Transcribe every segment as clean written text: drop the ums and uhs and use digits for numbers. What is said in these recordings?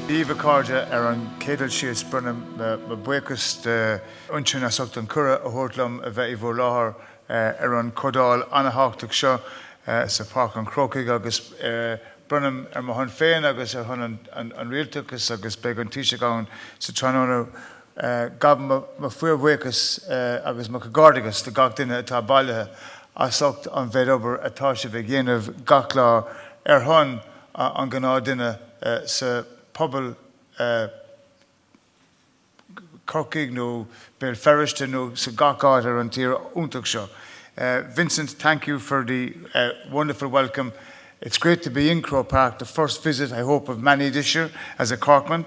Díomh cáirde an cédal síos brunam ma buchas de unsin a socht an cura a thuirtlam a bheith I bhur láthair an codáil anatháchtach seo sa Parc an Crocaigh agus brunam mo chun féin agus chun an rialtachas agus beag an tíise gáin sa tránóna gab ma fuair buchas agus ma cagardagus de gach duine atá bailithe a socht an bheith obair atá se bheith dhéanamh gach lá chun an gná duine sa pobl Corcaigh nó Béal Ferriste nó sa gach ar an tír úntaach seo. Vincent, thank you for the wonderful welcome. It's great to be in Croke Park, the first visit, I hope, of many this year as a Corkman.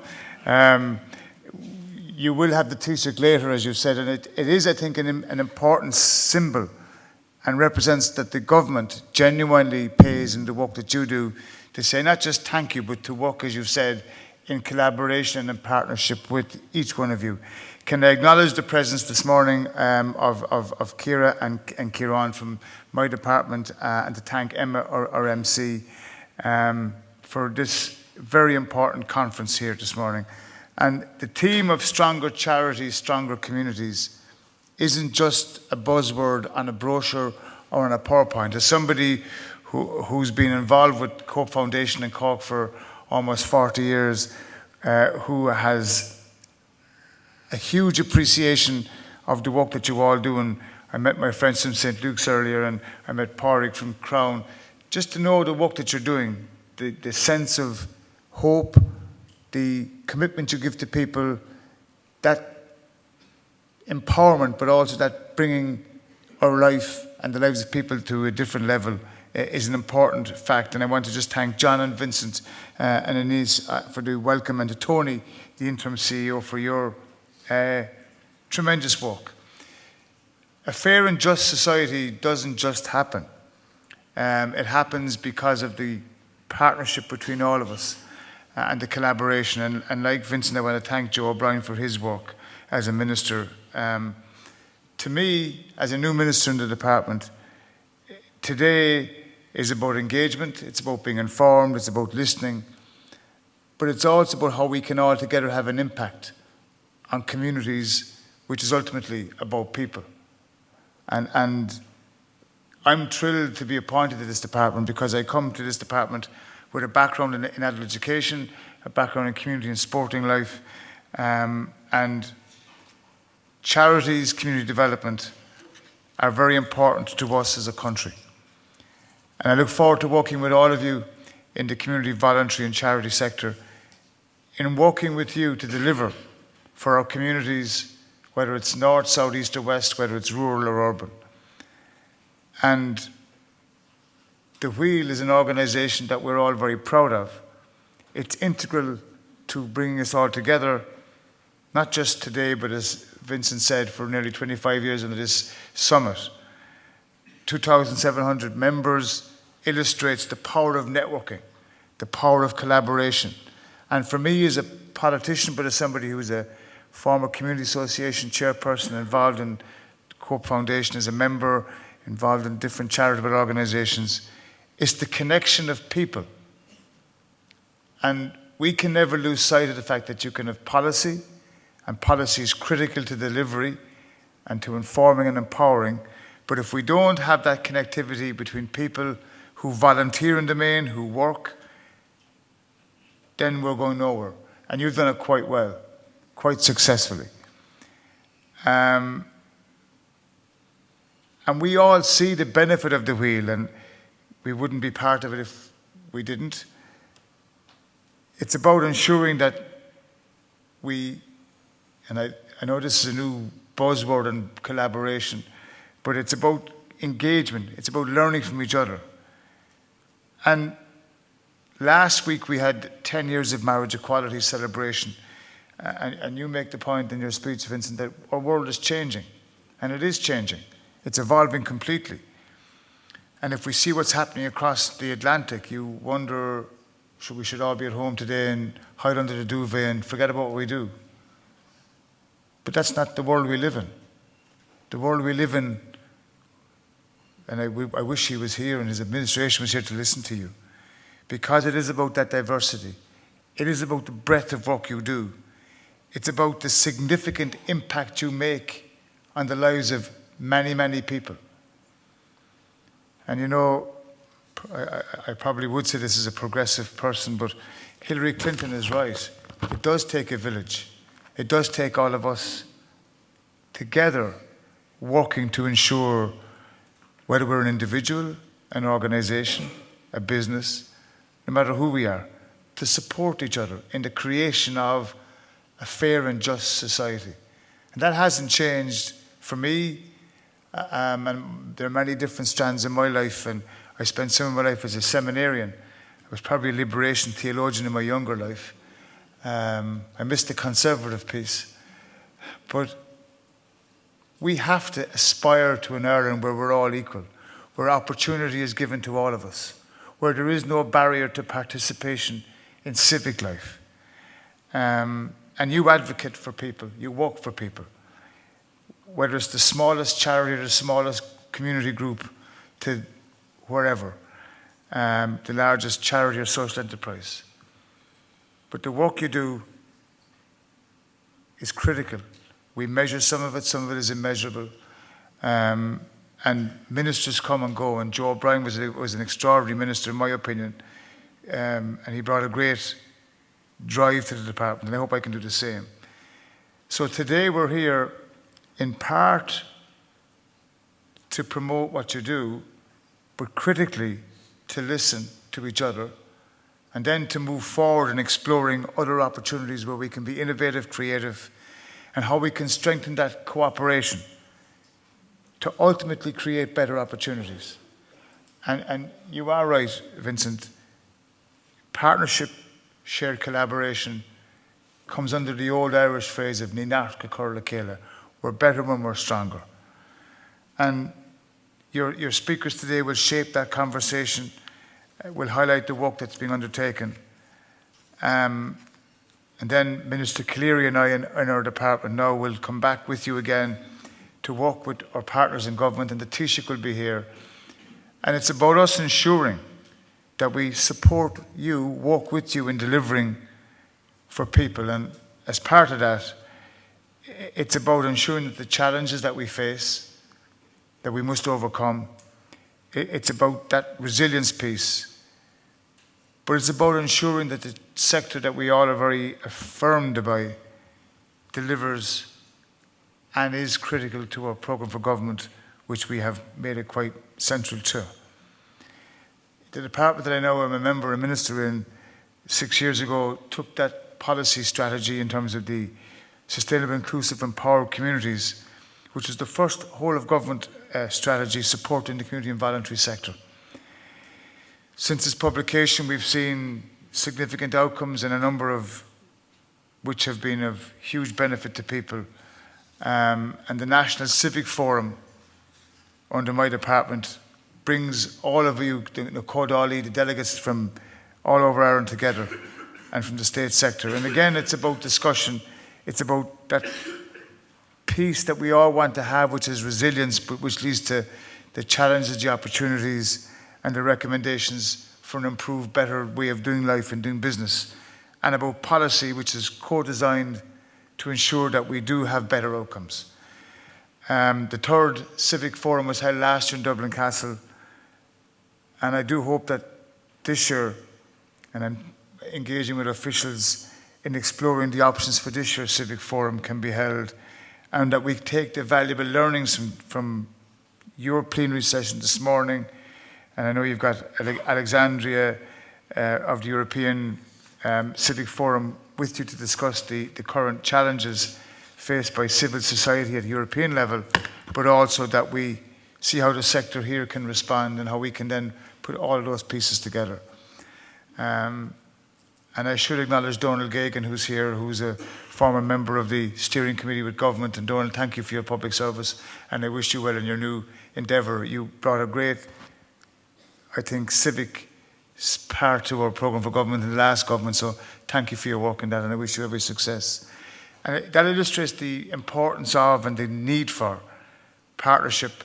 You will have the Taoiseach later, as you said, and it is, I think, an important symbol and represents that the government genuinely pays in the work that you do to say not just thank you, but to work, as you've said, in collaboration and in partnership with each one of you. Can I acknowledge the presence this morning of Ciara and Kieran from my department and to thank Emma, our MC, for this very important conference here this morning. And the theme of stronger charities, stronger communities isn't just a buzzword on a brochure or on a PowerPoint. As somebody who's been involved with Cope Foundation in Cork for almost 40 years, who has a huge appreciation of the work that you all do. And I met my friends from St. Luke's earlier, and I met Pádraig from Crown. Just to know the work that you're doing, the sense of hope, the commitment you give to people, that empowerment, but also that bringing our life and the lives of people to a different level is an important fact. And I want to just thank John and Vincent and Anise for the welcome, and to Tony, the interim CEO, for your tremendous work. A fair and just society doesn't just happen. It happens because of the partnership between all of us and the collaboration. And like Vincent, I want to thank Joe O'Brien for his work as a minister. To me, as a new minister in the department, today is about engagement, it's about being informed, it's about listening, but it's also about how we can all together have an impact on communities, which is ultimately about people. And I'm thrilled to be appointed to this department because I come to this department with a background in adult education, a background in community and sporting life, and charities, community development are very important to us as a country. And I look forward to working with all of you in the community, voluntary and charity sector, in working with you to deliver for our communities, whether it's north, south, east or west, whether it's rural or urban. And the Wheel is an organisation that we're all very proud of. It's integral to bringing us all together, not just today, but as Vincent said, for nearly 25 years under this summit. 2,700 members illustrates the power of networking, the power of collaboration. And for me as a politician, but as somebody who's a former community association chairperson, involved in the Cope Foundation as a member, involved in different charitable organisations, it's the connection of people. And we can never lose sight of the fact that you can have policy, and policy is critical to delivery and to informing and empowering. But if we don't have that connectivity between people who volunteer in the main, who work, then we're going nowhere. And you've done it quite well, quite successfully. And we all see the benefit of the Wheel, and we wouldn't be part of it if we didn't. It's about ensuring that we, and I know this is a new buzzword and collaboration, but it's about engagement. It's about learning from each other. And last week we had 10 years of marriage equality celebration. And you make the point in your speech, Vincent, that our world is changing. And it is changing. It's evolving completely. And if we see what's happening across the Atlantic, you wonder, we should all be at home today and hide under the duvet and forget about what we do. But that's not the world we live in. The world we live in, and I wish he was here and his administration was here to listen to you, because it is about that diversity. It is about the breadth of work you do. It's about the significant impact you make on the lives of many, many people. And you know, I probably would say this as a progressive person, but Hillary Clinton is right. It does take a village. It does take all of us together working to ensure, whether we're an individual, an organization, a business, no matter who we are, to support each other in the creation of a fair and just society. And that hasn't changed for me, and there are many different strands in my life, and I spent some of my life as a seminarian. I was probably a liberation theologian in my younger life. I missed the conservative piece. But we have to aspire to an Ireland where we're all equal, where opportunity is given to all of us, where there is no barrier to participation in civic life. And you advocate for people, you work for people, whether it's the smallest charity or the smallest community group to wherever, the largest charity or social enterprise. But the work you do is critical. We measure some of it is immeasurable. And ministers come and go, and Joe O'Brien was an extraordinary minister, in my opinion, and he brought a great drive to the department, and I hope I can do the same. So today we're here in part to promote what you do, but critically to listen to each other, and then to move forward in exploring other opportunities where we can be innovative, creative, and how we can strengthen that cooperation to ultimately create better opportunities. And you are right, Vincent. Partnership, shared collaboration comes under the old Irish phrase of Ninarca Curla Kela. We're better when we're stronger. And your speakers today will shape that conversation, will highlight the work that's being undertaken. And then Minister Cleary and I in our department now will come back with you again to work with our partners in government, and the Taoiseach will be here. And it's about us ensuring that we support you, work with you in delivering for people. And as part of that, it's about ensuring that the challenges that we face, that we must overcome, it's about that resilience piece. But it's about ensuring that the sector that we all are very affirmed by delivers and is critical to our programme for government, which we have made it quite central to. The department that I know I'm a member and minister in 6 years ago took that policy strategy in terms of the Sustainable, Inclusive, Empowered Communities, which is the first whole-of-government strategy supporting the community and voluntary sector. Since its publication, we've seen significant outcomes in a number of which have been of huge benefit to people. And the National Civic Forum under my department brings all of you, the Códálaí, the delegates from all over Ireland together and from the state sector. And again, it's about discussion. It's about that piece that we all want to have, which is resilience, but which leads to the challenges, the opportunities, and the recommendations for an improved, better way of doing life and doing business. And about policy, which is co-designed to ensure that we do have better outcomes. The third Civic Forum was held last year in Dublin Castle, and I do hope that this year, and I'm engaging with officials in exploring the options for this year's Civic Forum can be held, and that we take the valuable learnings from your plenary session this morning. And I know you've got Alexandria of the European Civic Forum with you to discuss the current challenges faced by civil society at the European level, but also that we see how the sector here can respond and how we can then put all of those pieces together. And I should acknowledge Donald Gagan, who's here, who's a former member of the steering committee with government. And Donald, thank you for your public service, and I wish you well in your new endeavour. You brought a great, I think, civic part to our programme for government in the last government, so thank you for your work in that, and I wish you every success. And that illustrates the importance of and the need for partnership,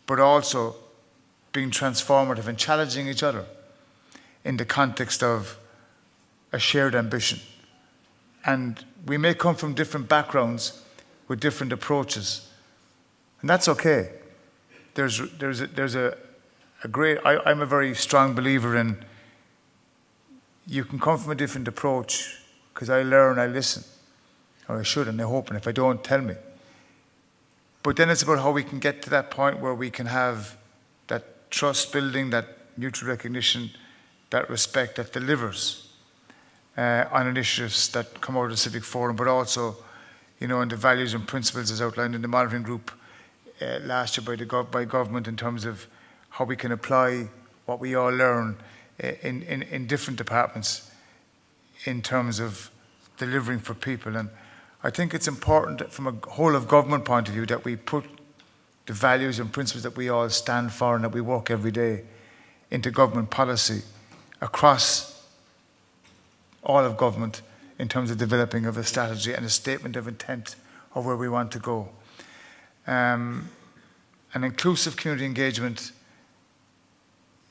but also being transformative and challenging each other in the context of a shared ambition. And we may come from different backgrounds with different approaches. And that's okay. There's a great, I'm a very strong believer in you can come from a different approach because I learn, I listen. Or I should, and I hope, and if I don't, tell me. But then it's about how we can get to that point where we can have that trust building, that mutual recognition, that respect that delivers on initiatives that come out of the Civic Forum, but also, in the values and principles as outlined in the monitoring group last year by government in terms of how we can apply what we all learn in different departments in terms of delivering for people. And I think it's important from a whole of government point of view that we put the values and principles that we all stand for and that we work every day into government policy across all of government in terms of developing of a strategy and a statement of intent of where we want to go. An inclusive community engagement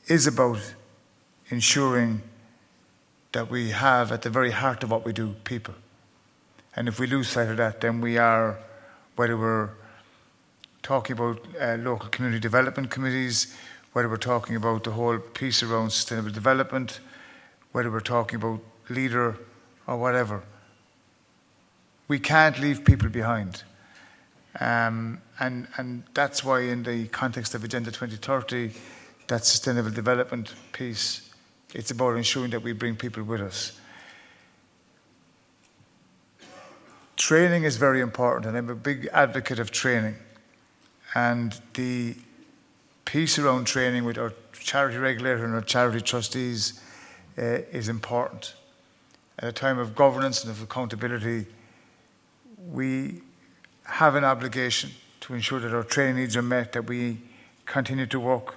is about ensuring that we have at the very heart of what we do people. And if we lose sight of that, then we are, whether we're talking about local community development committees, whether we're talking about the whole piece around sustainable development, whether we're talking about leader or whatever, we can't leave people behind. And that's why in the context of Agenda 2030, that sustainable development piece, it's about ensuring that we bring people with us. Training is very important, and I'm a big advocate of training. And the piece around training with our charity regulator and our charity trustees is important. At a time of governance and of accountability, we have an obligation to ensure that our training needs are met, that we continue to work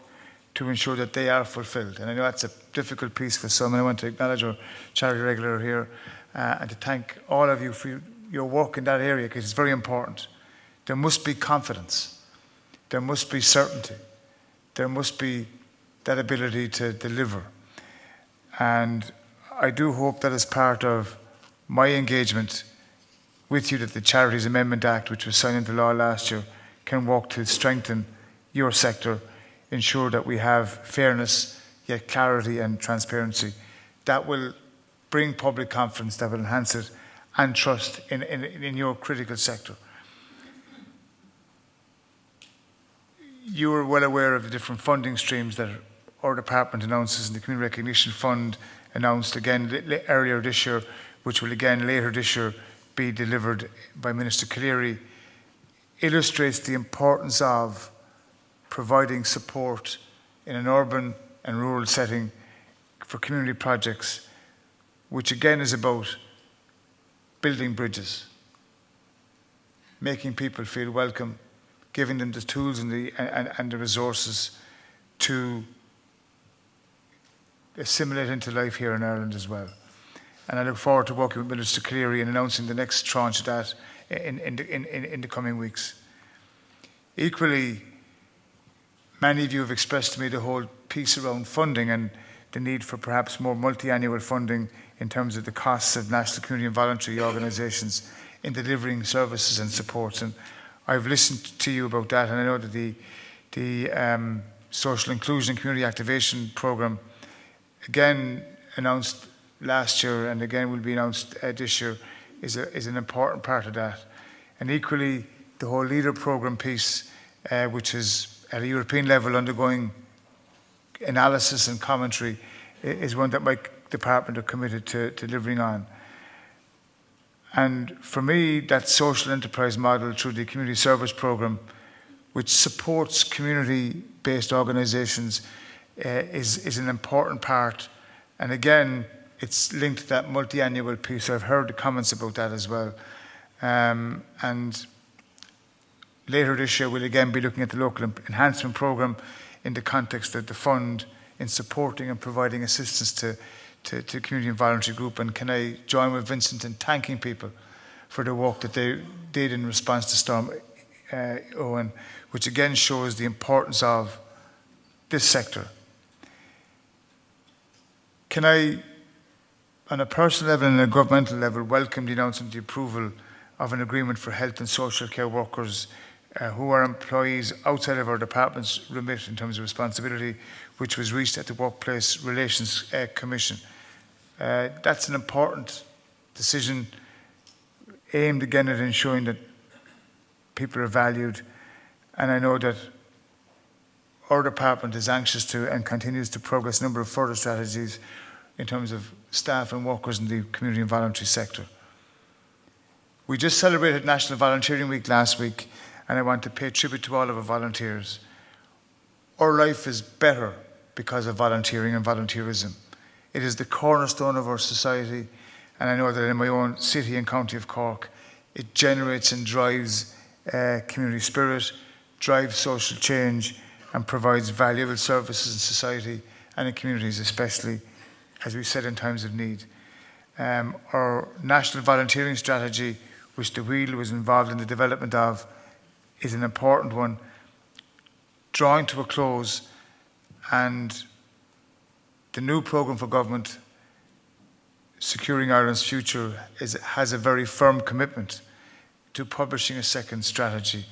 to ensure that they are fulfilled. And I know that's a difficult piece for some, and I want to acknowledge our charity regulator here and to thank all of you for your work in that area, because it's very important. There must be confidence. There must be certainty. There must be that ability to deliver. And I do hope that as part of my engagement with you, that the Charities Amendment Act, which was signed into law last year, can work to strengthen your sector, ensure that we have fairness, yet clarity and transparency. That will bring public confidence, that will enhance it, and trust in your critical sector. You are well aware of the different funding streams that our department announces, and the Community Recognition Fund announced again earlier this year, which will again later this year be delivered by Minister Cleary, illustrates the importance of providing support in an urban and rural setting for community projects, which again is about building bridges, making people feel welcome, giving them the tools and the resources to assimilate into life here in Ireland as well. And I look forward to working with Minister Cleary and announcing the next tranche of that in the coming weeks. Equally, many of you have expressed to me the whole piece around funding and the need for perhaps more multi-annual funding in terms of the costs of national community and voluntary organisations in delivering services and supports. And I've listened to you about that, and I know that the Social Inclusion and Community Activation Programme, again announced last year and again will be announced this year, is an important part of that. And equally, the whole LEADER programme piece, which is at a European level undergoing analysis and commentary, is one that my department are committed to delivering on. And for me, that social enterprise model through the community service programme, which supports community-based organisations, is an important part. And again, it's linked to that multi-annual piece. I've heard the comments about that as well. And later this year, we'll again be looking at the local enhancement programme in the context of the fund in supporting and providing assistance to community and voluntary group. And can I join with Vincent in thanking people for the work that they did in response to Storm Owen, which again shows the importance of this sector. Can I on a personal level and a governmental level, welcome the announcement of the approval of an agreement for health and social care workers who are employees outside of our department's remit in terms of responsibility, which was reached at the Workplace Relations Commission. That's an important decision aimed again at ensuring that people are valued, and I know that our department is anxious to and continues to progress a number of further strategies in terms of staff and workers in the community and voluntary sector. We just celebrated National Volunteering Week last week, and I want to pay tribute to all of our volunteers. Our life is better because of volunteering and volunteerism. It is the cornerstone of our society, and I know that in my own city and county of Cork, it generates and drives community spirit, drives social change, and provides valuable services in society and in communities, especially, as we said, in times of need. Our national volunteering strategy, which the Wheel was involved in the development of, is an important one, drawing to a close, and the new programme for government, Securing Ireland's Future, has a very firm commitment to publishing a second strategy.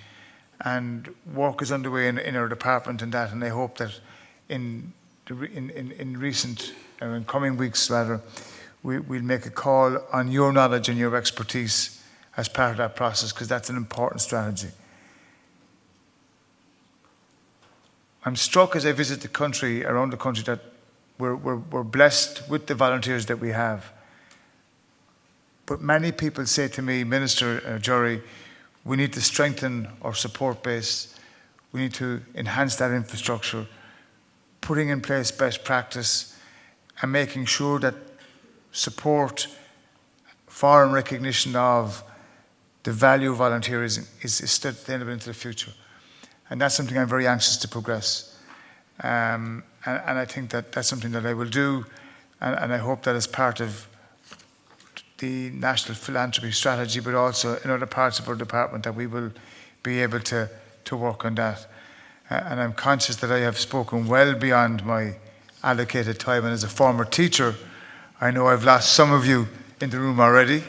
And work is underway in our department in that, and I hope that in coming weeks, rather, we'll make a call on your knowledge and your expertise as part of that process, because that's an important strategy. I'm struck as I visit the country, around the country, that we're blessed with the volunteers that we have. But many people say to me, Minister Jerry, we need to strengthen our support base. We need to enhance that infrastructure, putting in place best practice and making sure that support for and recognition of the value of volunteerism is sustainable into the future. And that's something I'm very anxious to progress. And I think that that's something that I will do, and I hope that as part of the National Philanthropy Strategy, but also in other parts of our department, that we will be able to work on that. And I'm conscious that I have spoken well beyond my allocated time, and as a former teacher, I know I've lost some of you in the room already.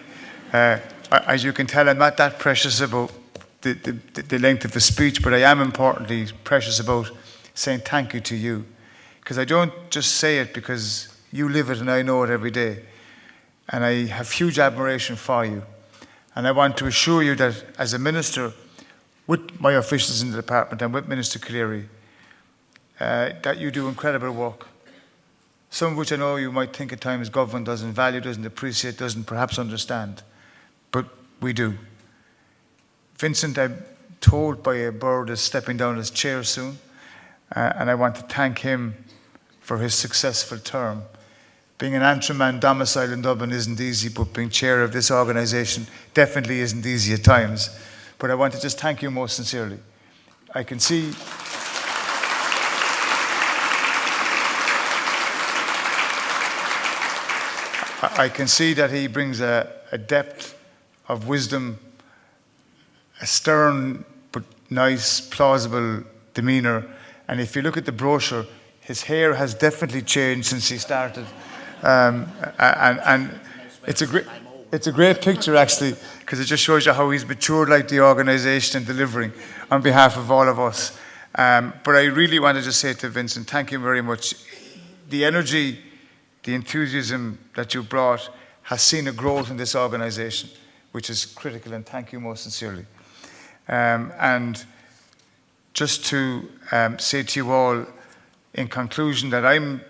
As you can tell, I'm not that precious about the length of the speech, but I am importantly precious about saying thank you to you. Because I don't just say it because you live it and I know it every day. And I have huge admiration for you. And I want to assure you that as a minister, with my officials in the department and with Minister Cleary, that you do incredible work. Some of which I know you might think at times government doesn't value, doesn't appreciate, doesn't perhaps understand. But we do. Vincent, I'm told by a bird, is stepping down his chair soon. And I want to thank him for his successful term. Being an Antrim man domiciled in Dublin isn't easy, but being chair of this organisation definitely isn't easy at times. But I want to just thank you most sincerely. I can see that he brings a depth of wisdom, a stern but nice, plausible demeanour. And if you look at the brochure, his hair has definitely changed since he started. And it's a great picture, actually, because it just shows you how he's matured like the organisation and delivering on behalf of all of us. But I really wanted to say to Vincent, thank you very much. The energy, the enthusiasm that you brought has seen a growth in this organisation, which is critical, and thank you most sincerely. And just to say to you all, in conclusion, that I'm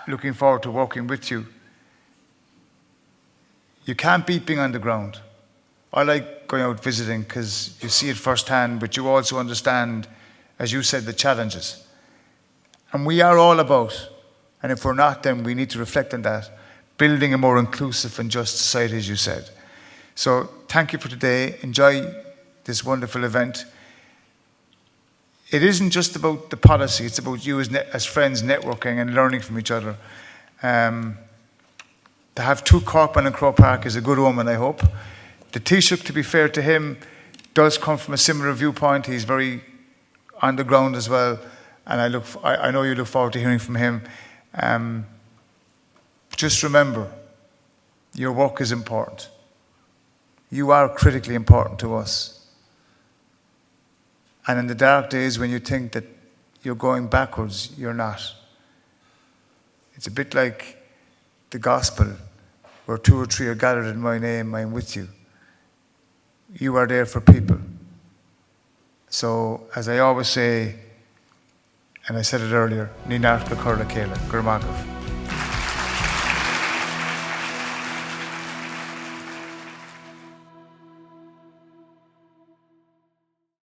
looking forward to working with you. You can't beat being on the ground. I like going out visiting because you see it firsthand, but you also understand, as you said, the challenges. And we are all about, and if we're not, then we need to reflect on that, building a more inclusive and just society, as you said. So thank you for today. Enjoy this wonderful event. It isn't just about the policy, it's about you as friends networking and learning from each other. To have two Corkmen in Croke Park is a good omen, I hope. The Taoiseach, to be fair to him, does come from a similar viewpoint. He's very on the ground as well, and I know you look forward to hearing from him. Just remember, Your work is important. You are critically important to us. And in the dark days when you think that you're going backwards, you're not. It's a bit like the gospel, where 2 or 3 are gathered in my name, I'm with you. You are there for people. So, as I always say, and I said it earlier, Ní Nacht Go Curla Céile, Gur Magadh.